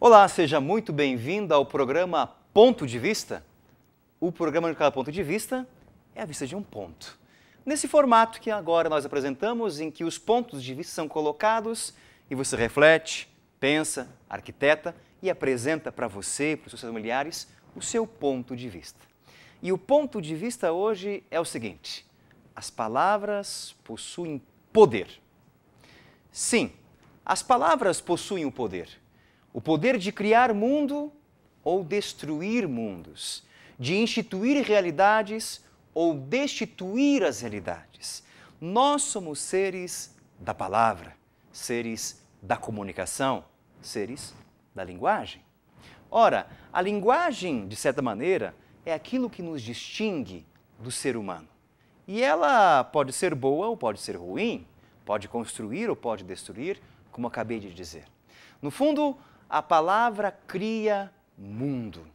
Olá, seja muito bem-vindo ao programa Ponto de Vista. O programa de cada ponto de vista é a vista de um ponto. Nesse formato que agora nós apresentamos, em que os pontos de vista são colocados e você reflete, pensa, arquiteta e apresenta para você, para os seus familiares, o seu ponto de vista. E o ponto de vista hoje é o seguinte: as palavras possuem poder. Sim, as palavras possuem o poder. O poder de criar mundo ou destruir mundos, de instituir realidades ou destituir as realidades. Nós somos seres da palavra, seres da comunicação, seres da linguagem. Ora, a linguagem, de certa maneira, é aquilo que nos distingue do ser humano. E ela pode ser boa ou pode ser ruim, pode construir ou pode destruir, como acabei de dizer. No fundo, a palavra cria mundo.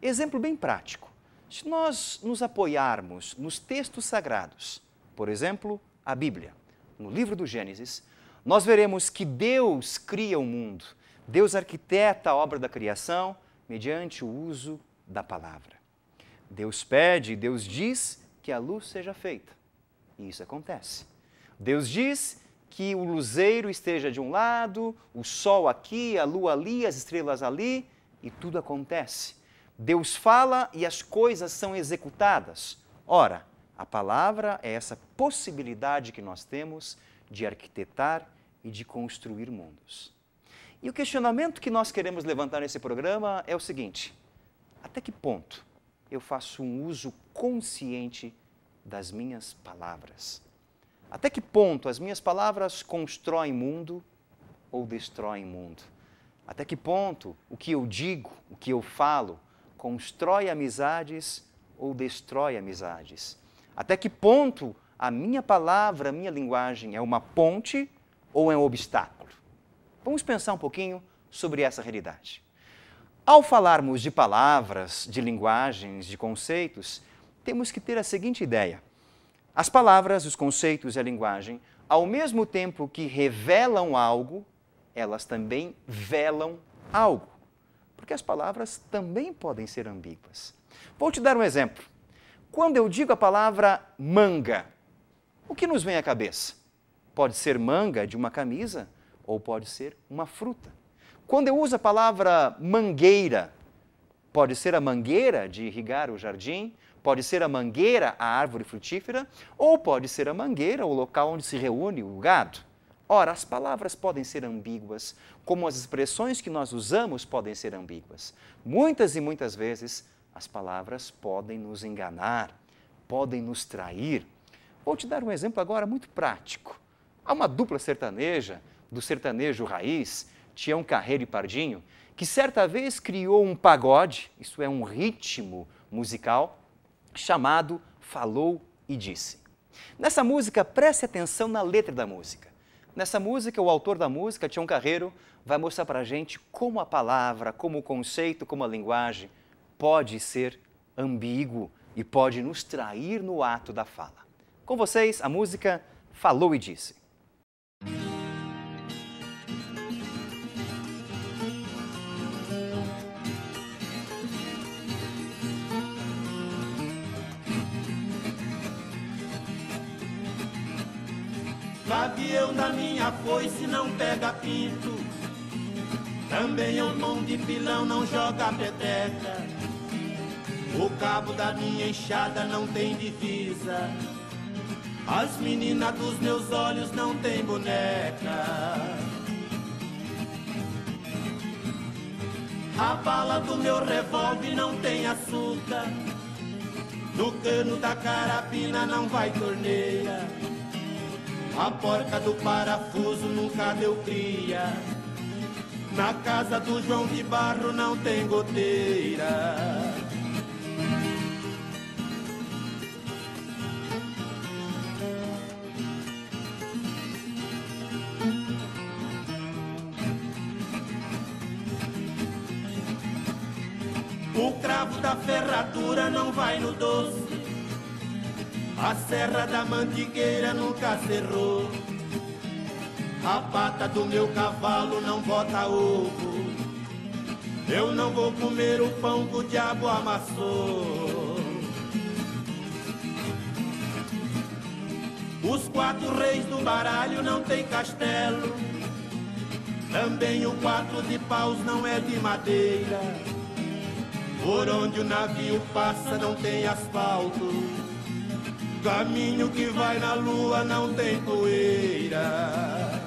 Exemplo bem prático. Se nós nos apoiarmos nos textos sagrados, por exemplo, a Bíblia, no livro do Gênesis, nós veremos que Deus cria o mundo. Deus arquiteta a obra da criação mediante o uso da palavra. Deus pede, Deus diz que a luz seja feita. E isso acontece. Deus diz que o luzeiro esteja de um lado, o sol aqui, a lua ali, as estrelas ali, e tudo acontece. Deus fala e as coisas são executadas. Ora, a palavra é essa possibilidade que nós temos de arquitetar e de construir mundos. E o questionamento que nós queremos levantar nesse programa é o seguinte: até que ponto eu faço um uso consciente das minhas palavras? Até que ponto as minhas palavras constroem mundo ou destroem mundo? Até que ponto o que eu digo, o que eu falo, constrói amizades ou destrói amizades? Até que ponto a minha palavra, a minha linguagem é uma ponte ou é um obstáculo? Vamos pensar um pouquinho sobre essa realidade. Ao falarmos de palavras, de linguagens, de conceitos, temos que ter a seguinte ideia: as palavras, os conceitos e a linguagem, ao mesmo tempo que revelam algo, elas também velam algo. Porque as palavras também podem ser ambíguas. Vou te dar um exemplo. Quando eu digo a palavra manga, o que nos vem à cabeça? Pode ser manga de uma camisa ou pode ser uma fruta. Quando eu uso a palavra mangueira, pode ser a mangueira de irrigar o jardim, pode ser a mangueira, a árvore frutífera, ou pode ser a mangueira, o local onde se reúne o gado. Ora, as palavras podem ser ambíguas, como as expressões que nós usamos podem ser ambíguas. Muitas e muitas vezes, as palavras podem nos enganar, podem nos trair. Vou te dar um exemplo agora muito prático. Há uma dupla sertaneja, do sertanejo raiz, Tião Carreiro e Pardinho, que certa vez criou um pagode, isso é um ritmo musical, chamado Falou e Disse. Nessa música, preste atenção na letra da música. Nessa música, o autor da música, Tião Carreiro, vai mostrar para a gente como a palavra, como o conceito, como a linguagem pode ser ambíguo e pode nos trair no ato da fala. Com vocês, a música Falou e Disse. Gavião da minha foice não pega pinto, também é um mão de pilão, não joga peteca. O cabo da minha enxada não tem divisa, as meninas dos meus olhos não tem boneca. A bala do meu revólver não tem açúcar, no cano da carabina não vai torneira. A porca do parafuso nunca deu cria, na casa do João de Barro não tem goteira. O cravo da ferradura não vai no doce, a serra da mandigueira nunca cerrou. A pata do meu cavalo não bota ovo, eu não vou comer o pão que o diabo amassou. Os 4 reis do baralho não tem castelo, também o 4 de paus não é de madeira. Por onde o navio passa não tem asfalto, caminho que vai na lua não tem poeira.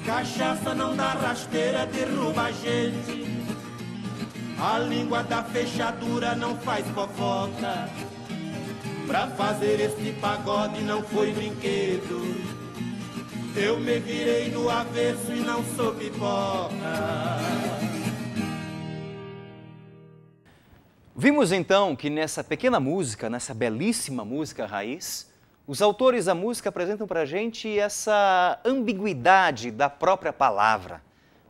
Cachaça não dá rasteira, derruba a gente. A língua da fechadura não faz fofoca. Pra fazer este pagode não foi brinquedo. Eu me virei do avesso e não sou pipoca. Vimos então que nessa pequena música, nessa belíssima música raiz, os autores da música apresentam para a gente essa ambiguidade da própria palavra.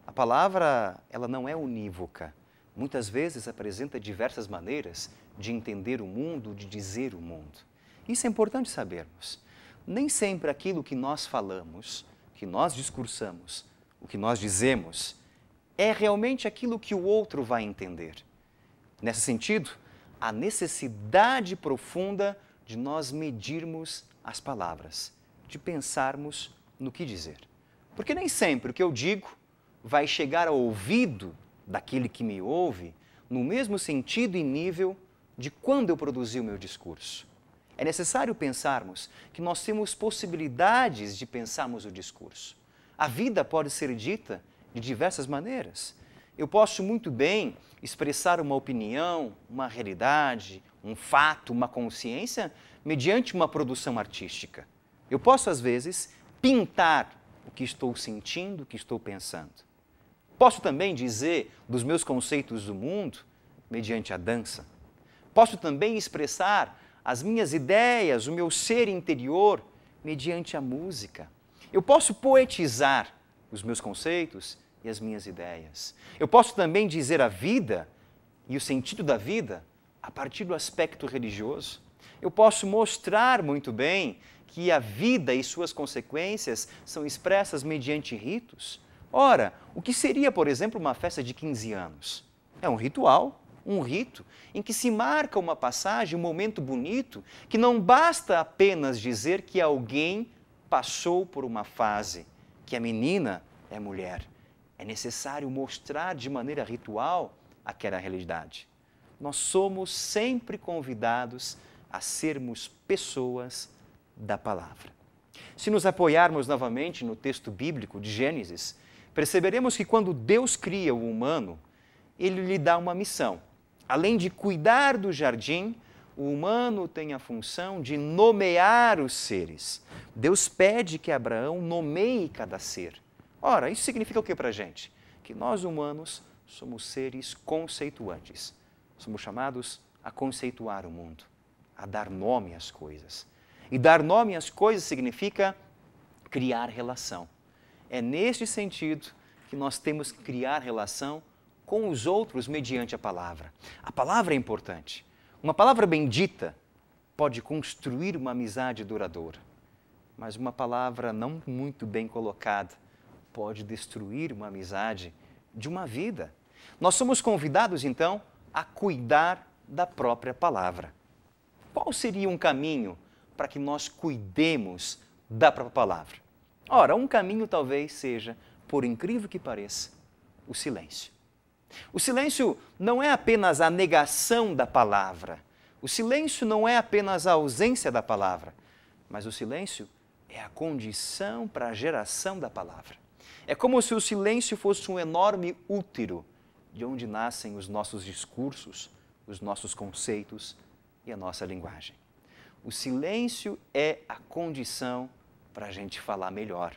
A palavra, ela não é unívoca. Muitas vezes apresenta diversas maneiras de entender o mundo, de dizer o mundo. Isso é importante sabermos. Nem sempre aquilo que nós falamos, que nós discursamos, o que nós dizemos, é realmente aquilo que o outro vai entender. Nesse sentido, a necessidade profunda de nós medirmos as palavras, de pensarmos no que dizer. Porque nem sempre o que eu digo vai chegar ao ouvido daquele que me ouve no mesmo sentido e nível de quando eu produzi o meu discurso. É necessário pensarmos que nós temos possibilidades de pensarmos o discurso. A vida pode ser dita de diversas maneiras. Eu posso muito bem expressar uma opinião, uma realidade, um fato, uma consciência, mediante uma produção artística. Eu posso, às vezes, pintar o que estou sentindo, o que estou pensando. Posso também dizer dos meus conceitos do mundo, mediante a dança. Posso também expressar as minhas ideias, o meu ser interior, mediante a música. Eu posso poetizar os meus conceitos e as minhas ideias. Eu posso também dizer a vida e o sentido da vida a partir do aspecto religioso. Eu posso mostrar muito bem que a vida e suas consequências são expressas mediante ritos. Ora, o que seria, por exemplo, uma festa de 15 anos? É um ritual, um rito, em que se marca uma passagem, um momento bonito, que não basta apenas dizer que alguém passou por uma fase, que a menina é mulher. É necessário mostrar de maneira ritual aquela realidade. Nós somos sempre convidados a sermos pessoas da palavra. Se nos apoiarmos novamente no texto bíblico de Gênesis, perceberemos que quando Deus cria o humano, Ele lhe dá uma missão. Além de cuidar do jardim, o humano tem a função de nomear os seres. Deus pede que Abraão nomeie cada ser. Ora, isso significa o que para a gente? Que nós humanos somos seres conceituantes. Somos chamados a conceituar o mundo, a dar nome às coisas. E dar nome às coisas significa criar relação. É neste sentido que nós temos que criar relação com os outros mediante a palavra. A palavra é importante. Uma palavra bendita pode construir uma amizade duradoura, mas uma palavra não muito bem colocada pode destruir uma amizade de uma vida. Nós somos convidados, então, a cuidar da própria palavra. Qual seria um caminho para que nós cuidemos da própria palavra? Ora, um caminho talvez seja, por incrível que pareça, o silêncio. O silêncio não é apenas a negação da palavra. O silêncio não é apenas a ausência da palavra, mas o silêncio é a condição para a geração da palavra. É como se o silêncio fosse um enorme útero de onde nascem os nossos discursos, os nossos conceitos e a nossa linguagem. O silêncio é a condição para a gente falar melhor.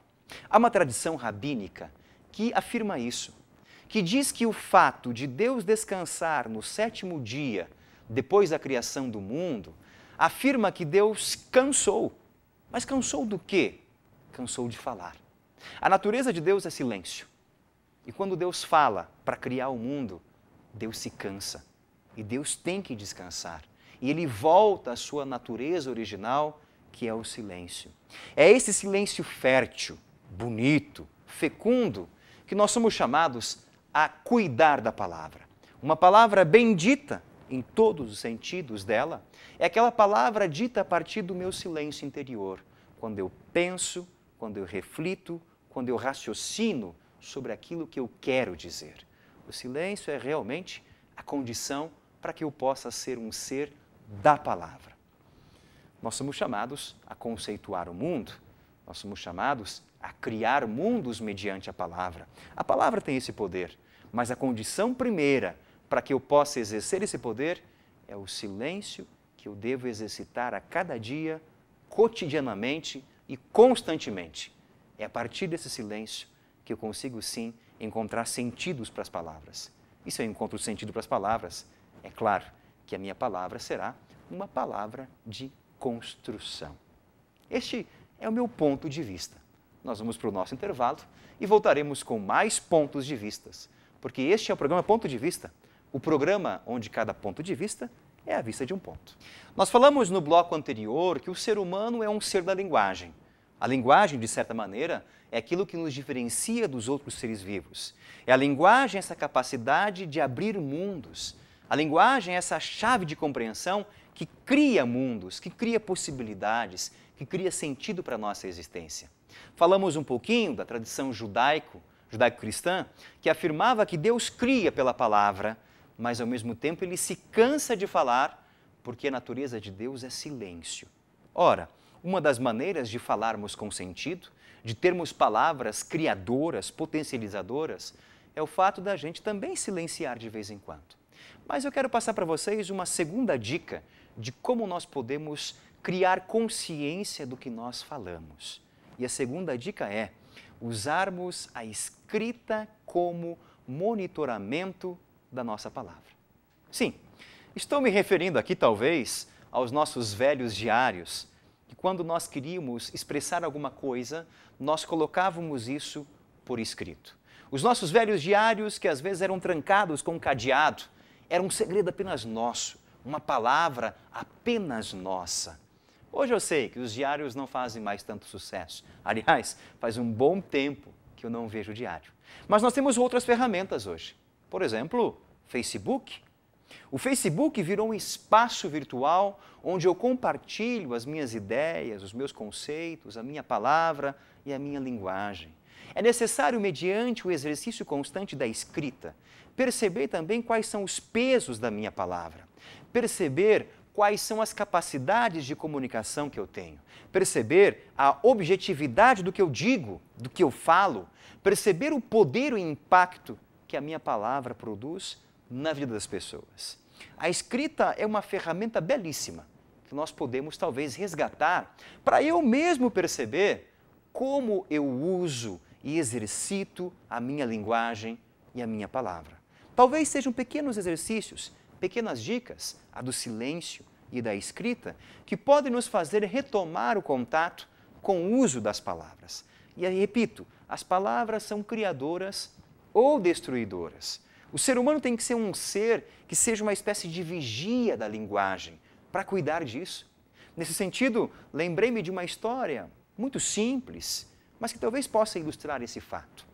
Há uma tradição rabínica que afirma isso, que diz que o fato de Deus descansar no 7º dia, depois da criação do mundo, afirma que Deus cansou. Mas cansou do quê? Cansou de falar. A natureza de Deus é silêncio. E quando Deus fala para criar o mundo, Deus se cansa. e Deus tem que descansar. E Ele volta à sua natureza original, que é o silêncio. É esse silêncio fértil, bonito, fecundo, que nós somos chamados a cuidar da palavra. Uma palavra bendita, em todos os sentidos dela, é aquela palavra dita a partir do meu silêncio interior, quando eu penso, quando eu reflito, quando eu raciocino sobre aquilo que eu quero dizer. O silêncio é realmente a condição para que eu possa ser um ser da palavra. Nós somos chamados a conceituar o mundo, nós somos chamados a criar mundos mediante a palavra. A palavra tem esse poder, mas a condição primeira para que eu possa exercer esse poder é o silêncio que eu devo exercitar a cada dia, cotidianamente e constantemente. É a partir desse silêncio que eu consigo, sim, encontrar sentidos para as palavras. E se eu encontro sentido para as palavras, é claro que a minha palavra será uma palavra de construção. Este é o meu ponto de vista. Nós vamos para o nosso intervalo e voltaremos com mais pontos de vistas, porque este é o programa Ponto de Vista, o programa onde cada ponto de vista é a vista de um ponto. Nós falamos no bloco anterior que o ser humano é um ser da linguagem. A linguagem, de certa maneira, é aquilo que nos diferencia dos outros seres vivos. É a linguagem, essa capacidade de abrir mundos. A linguagem é essa chave de compreensão que cria mundos, que cria possibilidades, que cria sentido para a nossa existência. Falamos um pouquinho da tradição judaico-cristã, que afirmava que Deus cria pela palavra, mas ao mesmo tempo Ele se cansa de falar, porque a natureza de Deus é silêncio. Ora, uma das maneiras de falarmos com sentido, de termos palavras criadoras, potencializadoras, é o fato da gente também silenciar de vez em quando. Mas eu quero passar para vocês uma segunda dica de como nós podemos criar consciência do que nós falamos. E a segunda dica é usarmos a escrita como monitoramento da nossa palavra. Sim, estou me referindo aqui talvez aos nossos velhos diários, que quando nós queríamos expressar alguma coisa, nós colocávamos isso por escrito. Os nossos velhos diários, que às vezes eram trancados com um cadeado, era um segredo apenas nosso, uma palavra apenas nossa. Hoje eu sei que os diários não fazem mais tanto sucesso. Aliás, faz um bom tempo que eu não vejo diário. Mas nós temos outras ferramentas hoje. Por exemplo, Facebook. O Facebook virou um espaço virtual onde eu compartilho as minhas ideias, os meus conceitos, a minha palavra e a minha linguagem. É necessário, mediante o exercício constante da escrita, perceber também quais são os pesos da minha palavra, perceber quais são as capacidades de comunicação que eu tenho, perceber a objetividade do que eu digo, do que eu falo, perceber o poder e o impacto que a minha palavra produz na vida das pessoas. A escrita é uma ferramenta belíssima que nós podemos talvez resgatar para eu mesmo perceber como eu uso e exercito a minha linguagem e a minha palavra. Talvez sejam pequenos exercícios, pequenas dicas, a do silêncio e da escrita, que podem nos fazer retomar o contato com o uso das palavras. E aí, repito, as palavras são criadoras ou destruidoras. O ser humano tem que ser um ser que seja uma espécie de vigia da linguagem, para cuidar disso. Nesse sentido, lembrei-me de uma história muito simples, mas que talvez possa ilustrar esse fato.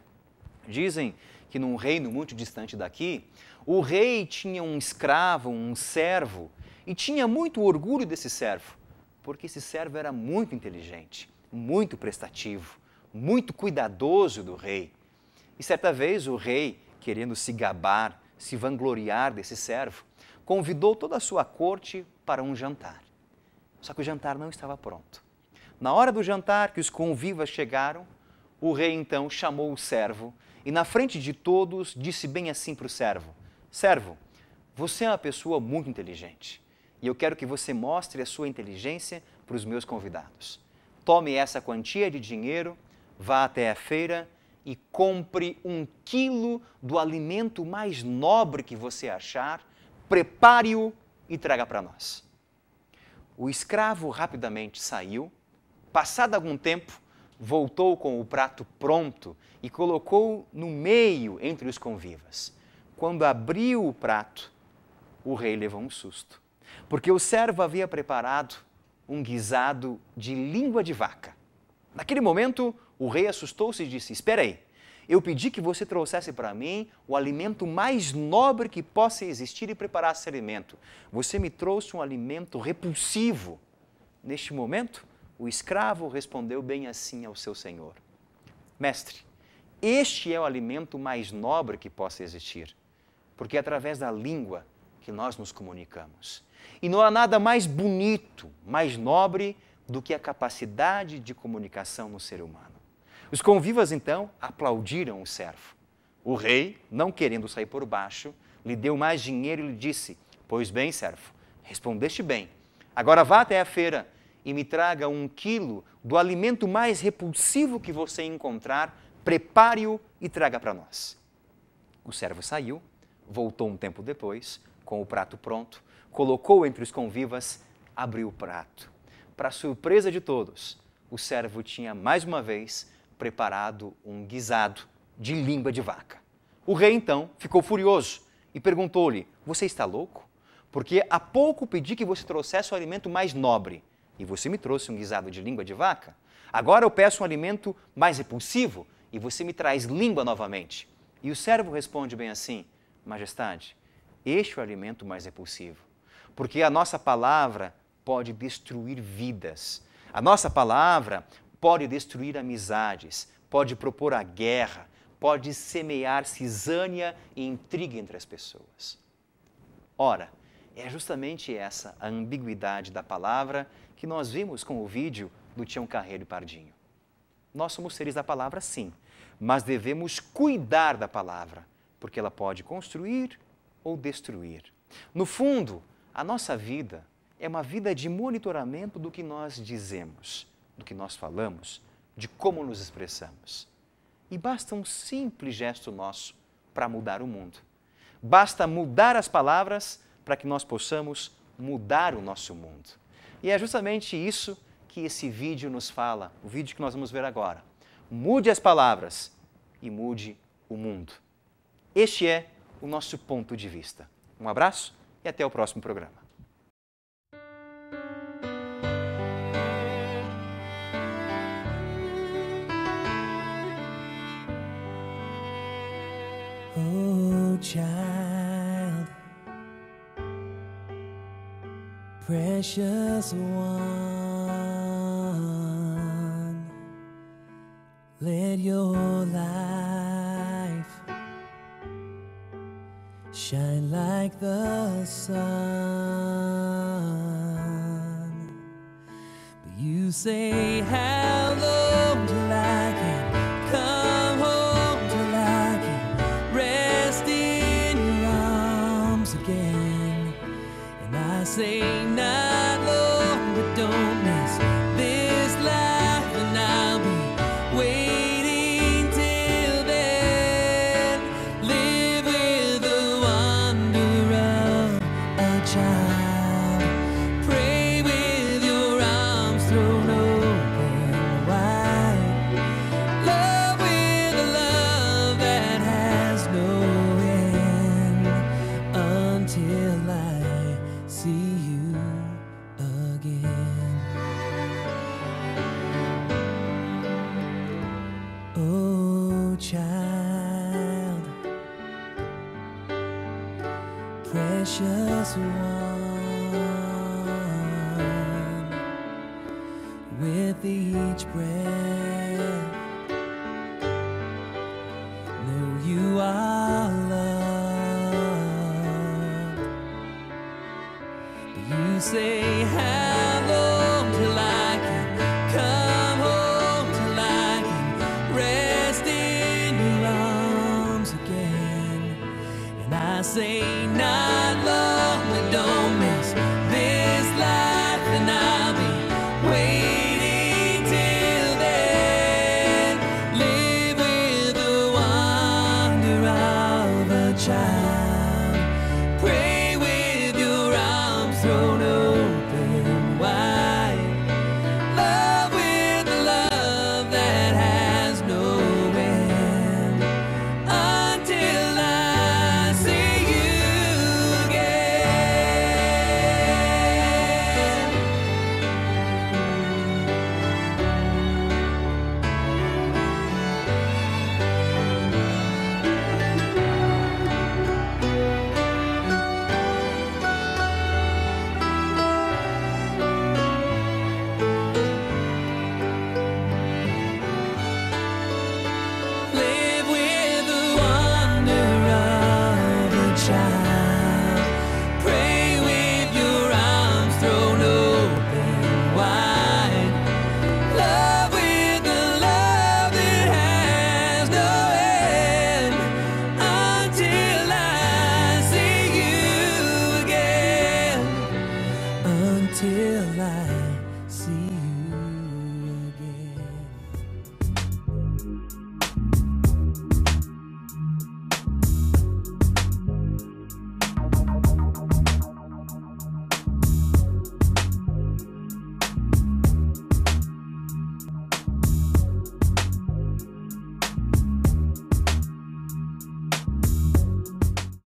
Dizem que num reino muito distante daqui, o rei tinha um escravo, um servo, e tinha muito orgulho desse servo, porque esse servo era muito inteligente, muito prestativo, muito cuidadoso do rei. E certa vez o rei, querendo se gabar, se vangloriar desse servo, convidou toda a sua corte para um jantar. Só que o jantar não estava pronto. Na hora do jantar, que os convivas chegaram, o rei então chamou o servo e na frente de todos disse bem assim para o servo: servo, você é uma pessoa muito inteligente e eu quero que você mostre a sua inteligência para os meus convidados. Tome essa quantia de dinheiro, vá até a feira e compre 1 quilo do alimento mais nobre que você achar, prepare-o e traga para nós. O escravo rapidamente saiu, passado algum tempo, voltou com o prato pronto e colocou no meio entre os convivas. Quando abriu o prato, o rei levou um susto, porque o servo havia preparado um guisado de língua de vaca. Naquele momento, o rei assustou-se e disse: espera aí, eu pedi que você trouxesse para mim o alimento mais nobre que possa existir e preparasse esse alimento. Você me trouxe um alimento repulsivo. Neste momento, o escravo respondeu bem assim ao seu senhor: mestre, este é o alimento mais nobre que possa existir, porque é através da língua que nós nos comunicamos. E não há nada mais bonito, mais nobre do que a capacidade de comunicação no ser humano. Os convivas, então, aplaudiram o servo. O rei, não querendo sair por baixo, lhe deu mais dinheiro e lhe disse: pois bem, servo, respondeste bem. Agora vá até a feira e me traga 1 quilo do alimento mais repulsivo que você encontrar, prepare-o e traga para nós. O servo saiu, voltou um tempo depois, com o prato pronto, colocou entre os convivas, abriu o prato. Para surpresa de todos, o servo tinha mais uma vez preparado um guisado de língua de vaca. O rei então ficou furioso e perguntou-lhe: você está louco? Porque há pouco pedi que você trouxesse o alimento mais nobre e você me trouxe um guisado de língua de vaca. Agora eu peço um alimento mais repulsivo e você me traz língua novamente. E o servo responde bem assim: majestade, este é o alimento mais repulsivo, porque a nossa palavra pode destruir vidas. A nossa palavra pode destruir amizades, pode propor a guerra, pode semear cisânia e intriga entre as pessoas. Ora, é justamente essa a ambiguidade da palavra que nós vimos com o vídeo do Tião Carreiro e Pardinho. Nós somos seres da palavra, sim, mas devemos cuidar da palavra, porque ela pode construir ou destruir. No fundo, a nossa vida é uma vida de monitoramento do que nós dizemos, do que nós falamos, de como nos expressamos. E basta um simples gesto nosso para mudar o mundo. Basta mudar as palavras para que nós possamos mudar o nosso mundo. E é justamente isso que esse vídeo nos fala, o vídeo que nós vamos ver agora. Mude as palavras e mude o mundo. Este é o nosso ponto de vista. Um abraço e até o próximo programa. Oh, child, precious one, let your life shine like the sun. But you say, how long till I can come home, till I can rest in your arms again? And I say, not long, but don't miss this life, and I'll be waiting till then. Live with the wonder of a child, pray with your arms thrown open wide, love with a love that has no end, until I see you again. Oh, child, precious one, with each breath, know you are loved. You say, how long till I can come home, till I can rest in your arms again? And I say, not long, but don't miss this life, and I'll be waiting till then. Live with the wonder of a child, pray with your arms thrown open wide, love with a love that has no end, until I see you again. till I see you